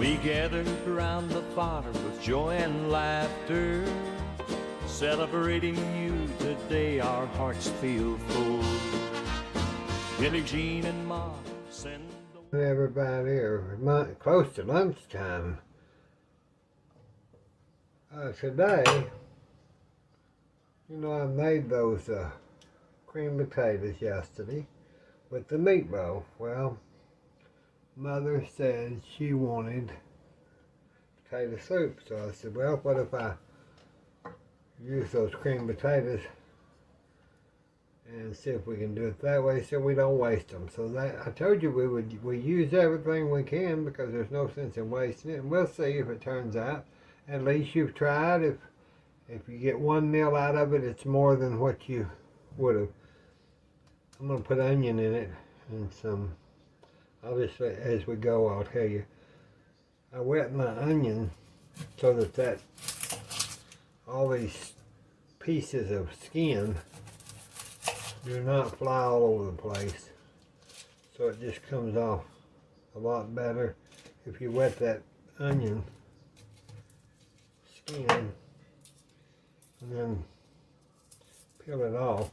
We gathered around the fire with joy and laughter, celebrating you today, our hearts feel full. Billie Jean and Ma send everybody here, close to lunchtime. Today, you know, I made those cream potatoes yesterday with the meatball. Well, Mother said she wanted potato soup, so I said, well, what if I use those cream potatoes and see if we can do it that way so we don't waste them. So that, I told you we use everything we can because there's no sense in wasting it, and we'll see if it turns out. At least you've tried. If you get 1 meal out of it, it's more than what you would have. I'm going to put onion in it and some, obviously as we go I'll tell you. I wet my onion so that all these pieces of skin do not fly all over the place. So it just comes off a lot better if you wet that onion skin and then peel it off.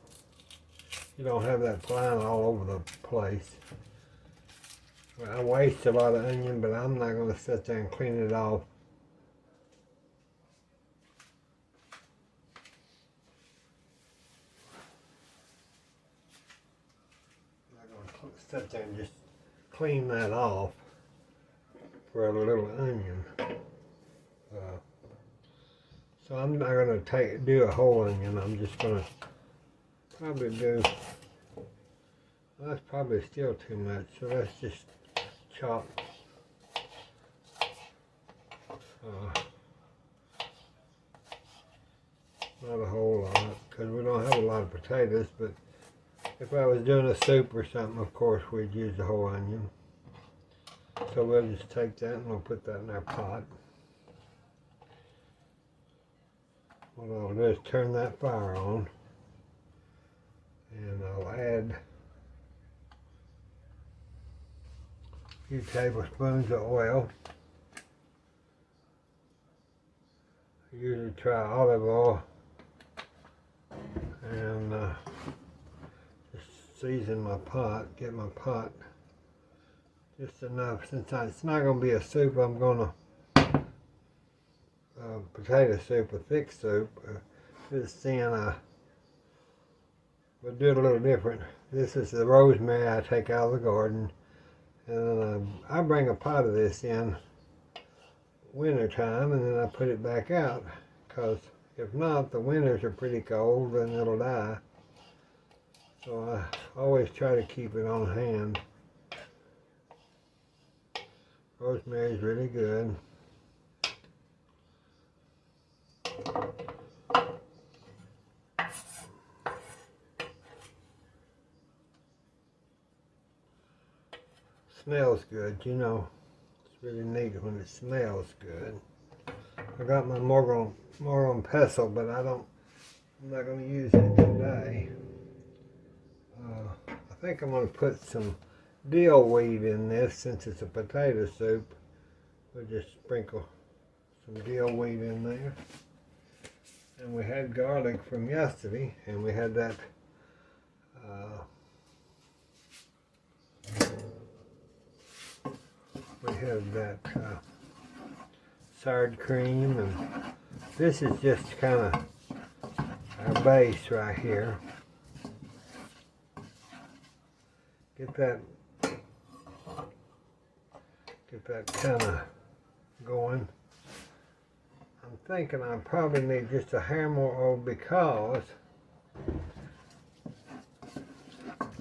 You don't have that flying all over the place. Well, I waste a lot of onion, but I'm not going to sit there and clean it off. I'm not going to sit there and just clean that off for a little onion. So I'm not going to do a whole onion. I'm just going to probably do, well, that's probably still too much, so let's just chop not a whole lot because we don't have a lot of potatoes, but if I was doing a soup or something, of course we'd use the whole onion. So we'll just take that and we'll put that in our pot. What I'll do is turn that fire on and I'll add a few tablespoons of oil. I usually try olive oil and just season my pot, get my pot just enough. Since it's not going to be a soup, I'm going to potato soup, a thick soup. This then we'll do it a little different. This is the rosemary I take out of the garden, and I bring a pot of this in winter time, and then I put it back out, because if not, the winters are pretty cold and it'll die. So I always try to keep it on hand. Rosemary is really good. Smells good, you know. It's really neat when it smells good. I got my Moron pestle, but I'm not going to use it today. I think I'm going to put some dill weed in this since it's a potato soup. We'll just sprinkle some dill weed in there. And we had garlic from yesterday, and we had that sour cream, and this is just kind of our base right here. Get that kind of going. I'm thinking I probably need just a hair more oil because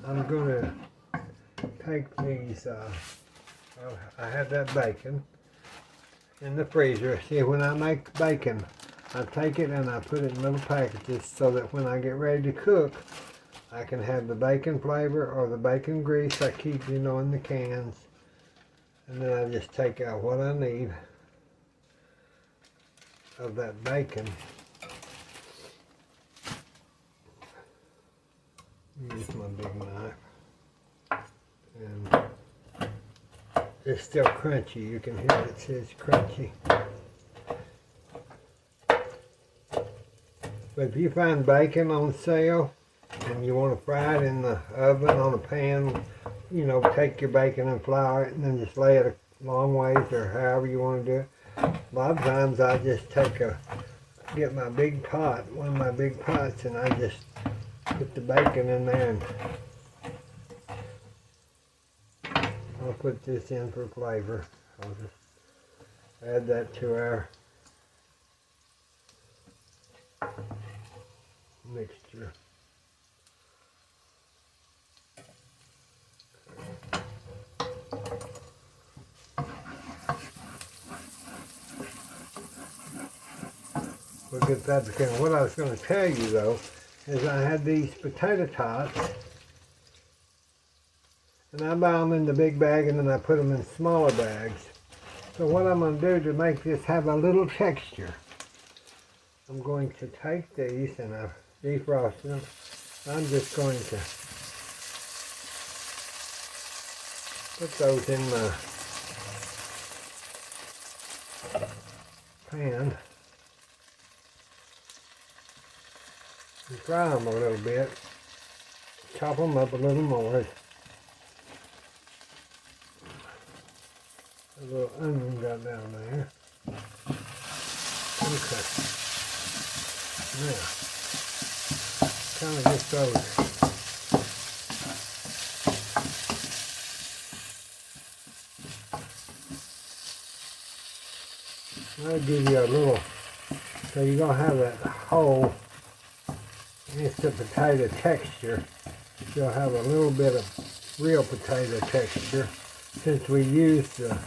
I'm going to take these, I have that bacon in the freezer. See, when I make bacon, I take it and I put it in little packages so that when I get ready to cook, I can have the bacon flavor or the bacon grease I keep, you know, in the cans. And then I just take out what I need of that bacon. Use my big knife. And it's still crunchy. You can hear it says crunchy. But if you find bacon on sale and you want to fry it in the oven on a pan, you know, take your bacon and flour it and then just lay it a long ways or however you want to do it. A lot of times I just get my big pot, one of my big pots, and I just put the bacon in there, and I'll put this in for flavor. I'll just add that to our mixture. We'll get that together. What I was going to tell you though is I had these potato tots, and I buy them in the big bag and then I put them in smaller bags. So what I'm going to do to make this have a little texture, I'm going to take these and I've defrosted them. I'm just going to put those in the pan and fry them a little bit. Chop them up a little more. A little onion got down there. Okay. Now, kind of get those. I'll give you a little, so you're going to have that whole, it's the potato texture. You'll have a little bit of real potato texture since we used the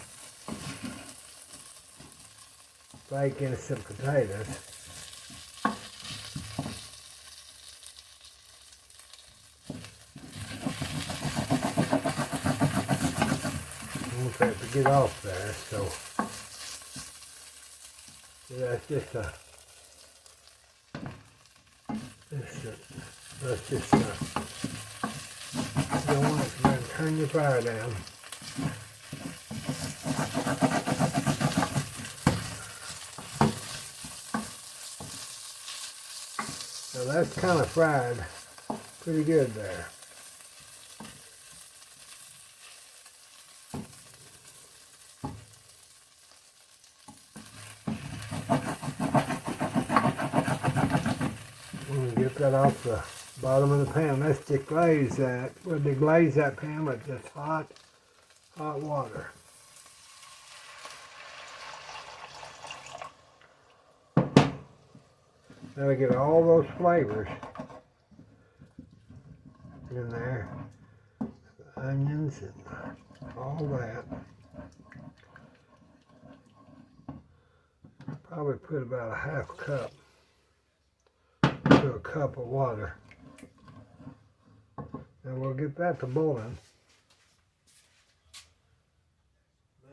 bacon and some potatoes. Almost have to get off there, so that's just a, let's just you don't want to turn your fire down. So that's kind of fried pretty good there. We'll get that off the bottom of the pan. Let's deglaze that. We'll deglaze that pan with just hot water. Now we get all those flavors in there, the onions and all that. Probably put about a half cup to a cup of water. And we'll get that to boiling.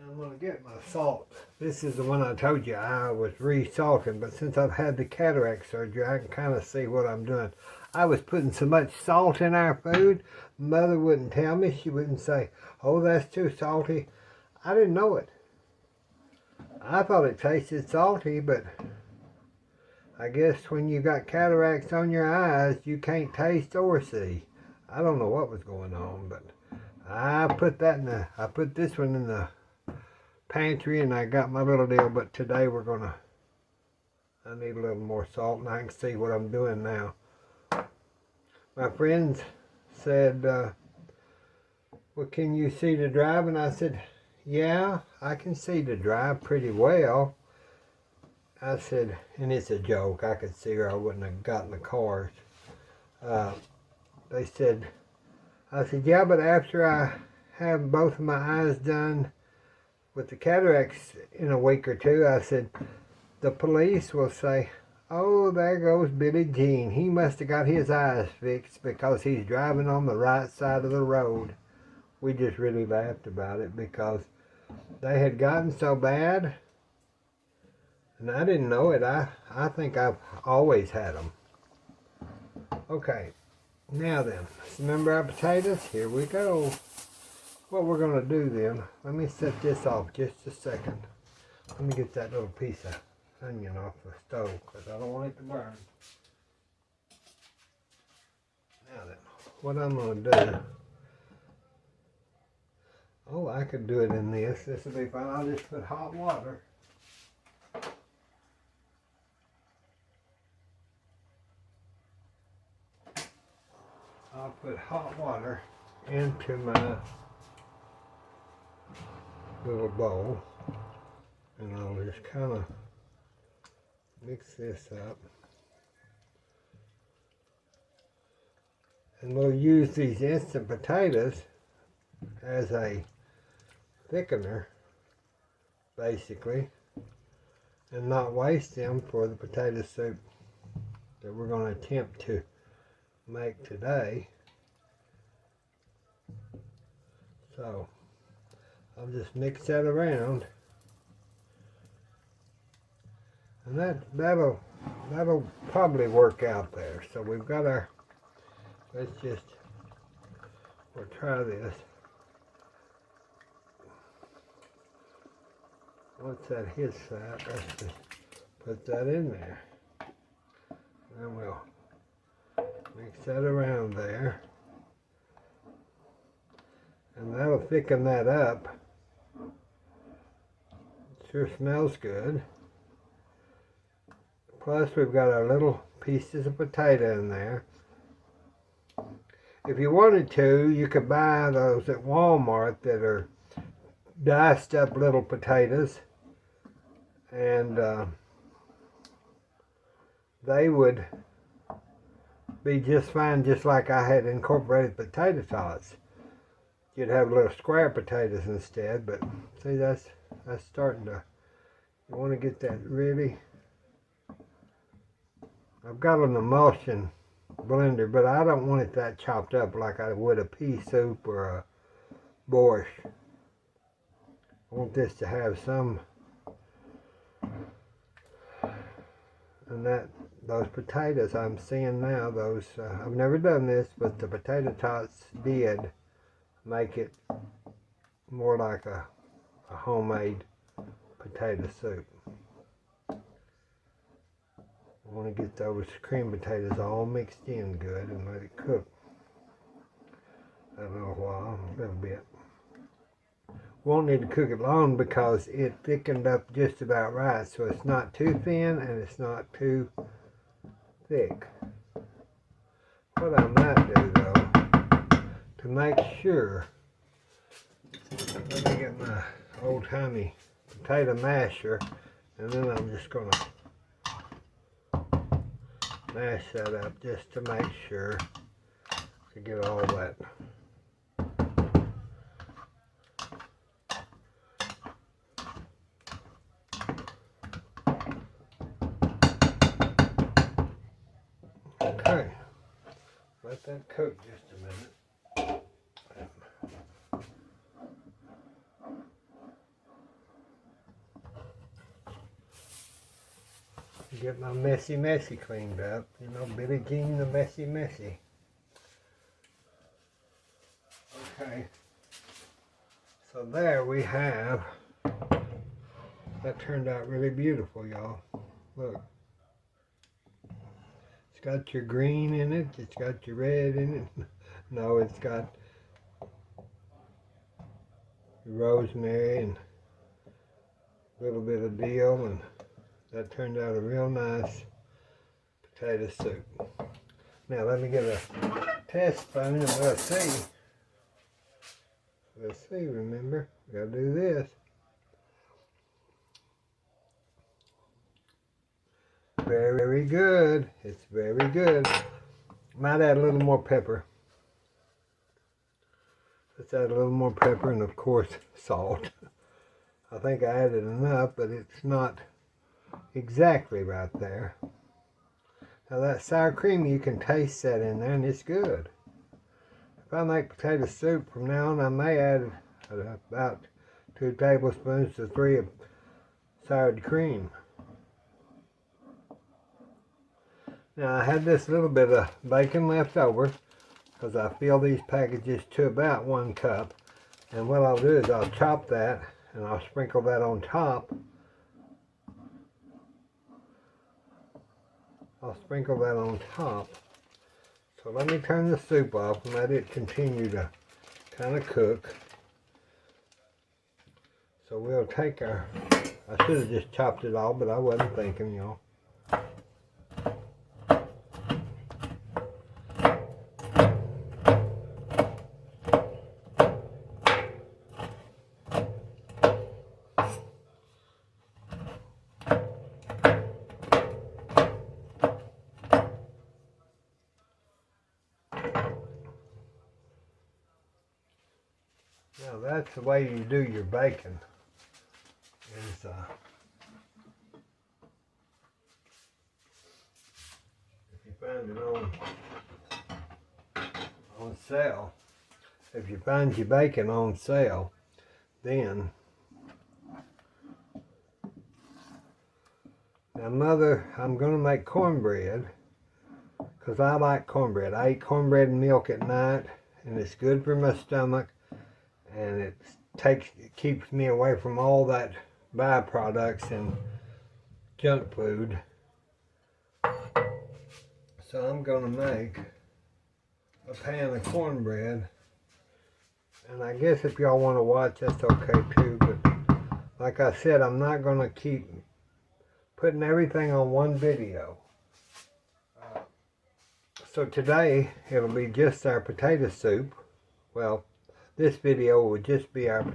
I'm going to get my salt. This is the one I told you I was re-salting, but since I've had the cataract surgery, I can kind of see what I'm doing. I was putting so much salt in our food, Mother wouldn't tell me. She wouldn't say, oh, that's too salty. I didn't know it. I thought it tasted salty, but I guess when you got cataracts on your eyes, you can't taste or see. I don't know what was going on, but I put this one in the pantry and I got my little deal, but today I need a little more salt and I can see what I'm doing now. My friends said, well, can you see to drive? And I said, yeah, I can see to drive pretty well. I said, and it's a joke, I could see her, I wouldn't have gotten the cars. They said, I said, yeah, but after I have both of my eyes done with the cataracts in a week or two, I said, the police will say, oh, there goes Billy Jean. He must have got his eyes fixed because he's driving on the right side of the road. We just really laughed about it because they had gotten so bad, and I didn't know it. I think I've always had them. Okay, now then, let's remember our potatoes. Here we go. what we're going to do then, let me set this off just a second. Let me get that little piece of onion off the stove because I don't want it to burn. Now then, what I'm going to do, oh, I could do it in this. This will be fine. I'll just put hot water. I'll put hot water into my little bowl, and I'll just kind of mix this up. And we'll use these instant potatoes as a thickener, basically, and not waste them for the potato soup that we're going to attempt to make today. So I'll just mix that around, and that'll probably work out there. So we've got our, we'll try this. Once that hits that, let's just put that in there. And we'll mix that around there. And that'll thicken that up. It sure smells good. Plus we've got our little pieces of potato in there. If you wanted to, you could buy those at Walmart that are diced up little potatoes. And they would be just fine, just like I had incorporated potato tots. You'd have little square potatoes instead, but see, that's starting to, you want to get that really, I've got an emulsion blender, but I don't want it that chopped up like I would a pea soup or a borscht. I want this to have some, and those potatoes I'm seeing now, those, I've never done this, but the potato tots did make it more like a homemade potato soup. I want to get those cream potatoes all mixed in good and let it cook a little while, a little bit. Won't need to cook it long because it thickened up just about right, so it's not too thin and it's not too thick. What I might do though, to make sure, let me get my old-timey potato masher, and then I'm just going to mash that up just to make sure to get all that. Okay, let that cook just a minute. Get my messy cleaned up. You know, Billie Jean the messy. Okay, so there we have, that turned out really beautiful, y'all. Look. It's got your green in it, it's got your red in it. No, it's got rosemary and a little bit of dill, and that turned out a real nice potato soup. Now let me get a test spoon and we'll see. Let's see, remember, we gotta do this. Very good. It's very good. Might add a little more pepper. Let's add a little more pepper and of course salt. I think I added enough, but it's not exactly right there. Now that sour cream, you can taste that in there and it's good. If I make potato soup from now on, I may add about 2 tablespoons to 3 of soured cream. Now I had this little bit of bacon left over because I fill these packages to about 1 cup. And what I'll do is I'll chop that and I'll sprinkle that on top. I'll sprinkle that on top. So let me turn the soup off and let it continue to kind of cook. So we'll take our, I should have just chopped it all, but I wasn't thinking, y'all. Now that's the way you do your bacon. Is if you find it on sale, if you find your bacon on sale, then now Mother, I'm gonna make cornbread because I like cornbread. I eat cornbread and milk at night, and it's good for my stomach, and it keeps me away from all that byproducts and junk food. So I'm gonna make a pan of cornbread, and I guess if y'all want to watch, that's okay too, but like I said, I'm not gonna keep putting everything on one video. So today it'll be just our potato soup. Well, this video will just be our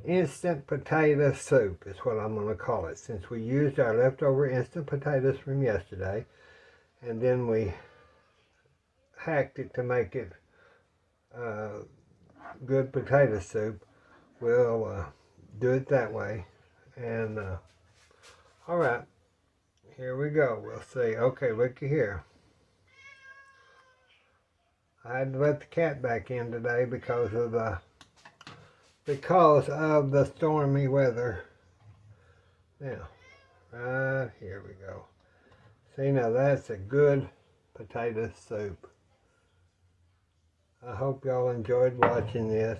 instant potato soup is what I'm going to call it, since we used our leftover instant potatoes from yesterday and then we hacked it to make it good potato soup. We'll do it that way. And alright, here we go. We'll see. Okay, looky here. I had to let the cat back in today because of the stormy weather. Now, right here we go. See, now that's a good potato soup. I hope y'all enjoyed watching this.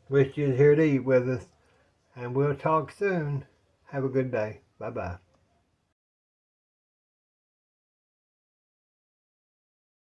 Wish you was here to eat with us. And we'll talk soon. Have a good day. Bye-bye.